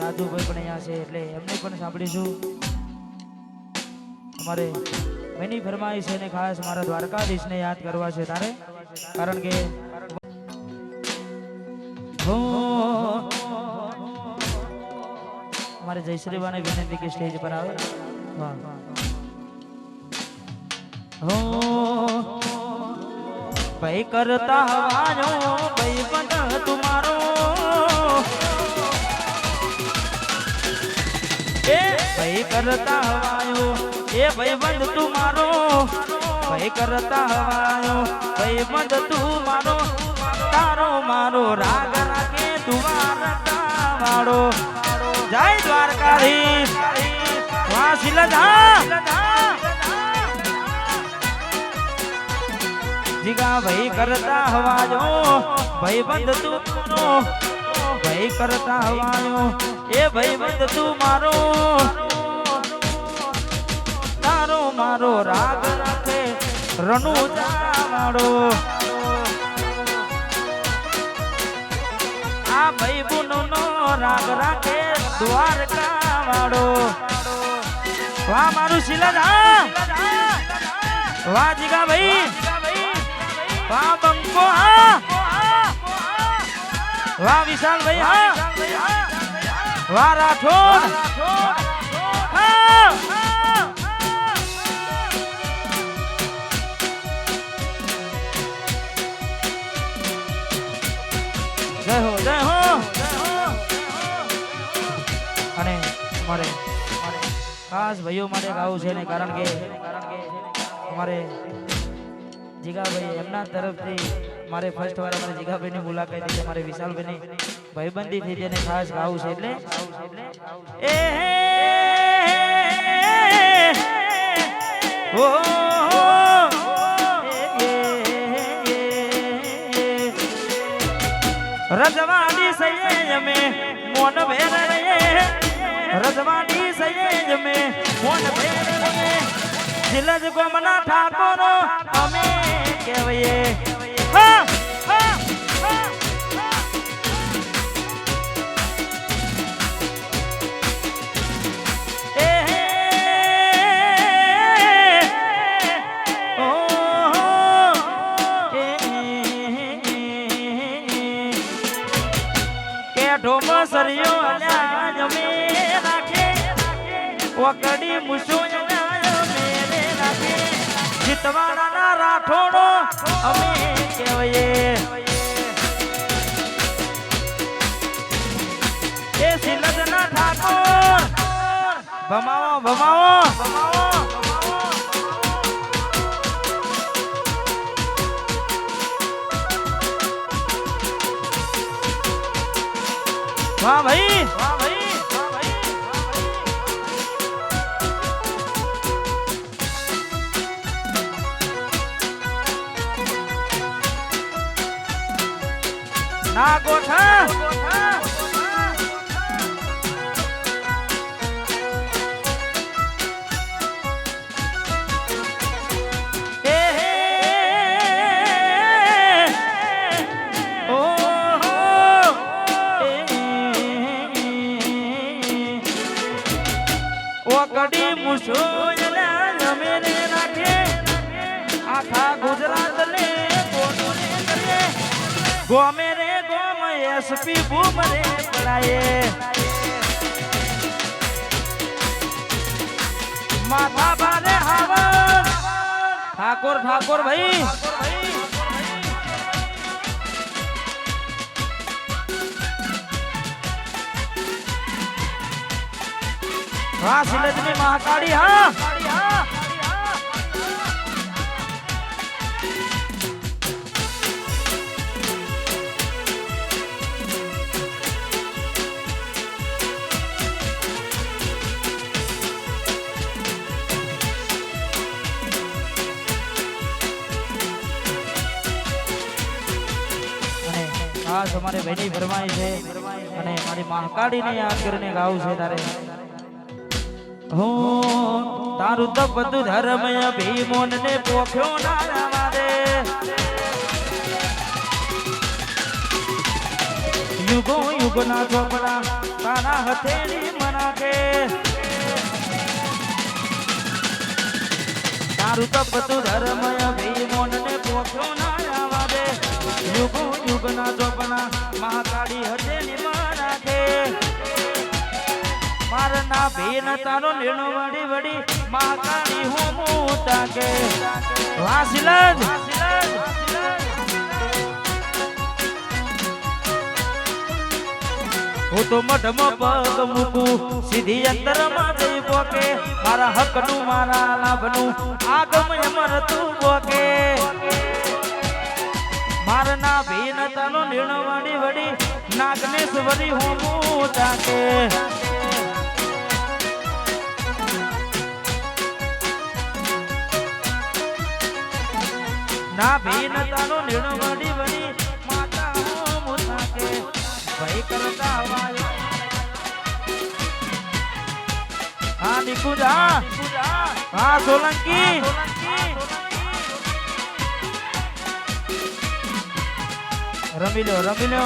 રાજુભાઈ પણ અહીંયા છે એટલે એમને પણ સાંભળીશું. અમારે એની ફરમાઈશ છે ને ખાસ મારા દ્વારકાધીશને યાદ કરવા છે તારે, કારણ કે हमारे जयश्री बाने विनती के स्टेज पर आवे. वाह हो भाई करता हवायो भाई बंद तुम्हारो ए भाई करता हवायो ए भाई बंद तुम्हारो भाई करता हवायो भाई बंद तुम्हारो तारो मारो राग राखे द्वारका वाड़ो. जय द्वारकाधीश वहाँ शिलधा जिगा भाई करता हवायो भाई बंद तू भाई करता हवायो ए भाई बंद तू मारो तारो मारो राग राखे रनु जावाड़ो. आ भाई बुनो नो राग राखे द्वारका वाड़ो. वाह मारू शिलधा वाह जिगा भाई वाह बंको वाह विशाल भाई वाह राठौर जय हो जय हो. અને અમારે ખાસ ભાઈઓ માટે ગાવું છે ને કારણ કે અમારે જીગાભાઈ એમના તરફથી મારે ફર્સ્ટ વાર અમારે જીગાભાઈની મુલાકાત થઈ છે, મારે વિશાલભાઈની ભાઈબંધી થઈ છે અને ખાસ ગાવું છે એટલે એ ઓ रजवानी सयेज में मोन भेर रे रजवानी सयेज में मोन भेर रे दिलज गोमना ठाकुर अमे केवये हा हा ए ओ ढोमो सरियो अल्याज में राखे वकड़ी मुसो मेरे राखे जितवाड़ा ना राठोड़ो अमे केवये ए सिलद ना ठाकुर भमाओ भमाओ वाह भाई वाह भाई वाह भाई ना गोठा कड़ी मुसो मेरे राखे आखा गुजरात ले गो मेरे गो में एसपी बूमरे पड़ाए माथा बारे हवा ठाकुर ठाकुर भाई वाह सिलजनी महाकाली हाँ खास हमारे बहनी फरमाई है અને મારી મહાકાળીને યાદ કરીને ગાવું છે તારે. हो तारू तो बधु धर्म भीमोन ने पोख्यो ना रावा दे યુગો યુગના ચોપડા તારા હથેળી મનાકે તારું તપતું ધર્મય ભી મોનને પોખ્યો ના આવા દે યુગો યુગના ચોપડા મહાકાળી હથેળી મનાકે મારના ભેન તારો લેણો વડી વડી મહાકાળી હું મોટા કે વાસિલજ હું તો મઢમાં પગ મૂકું સીધી અંતરમાં જઈ પોકે મારા હકનું મારા લાભનું આગમ અમરતું પોકે મારના ભેન તારો લેણો વડી વડી નાગનેશ્વરી હું મોટા કે ના ભીન તારો નીણો વડી વડી માતા હું મુસાકે ભાઈ કરતા વાય હા નિકુજા હા સોલંકી રમી લો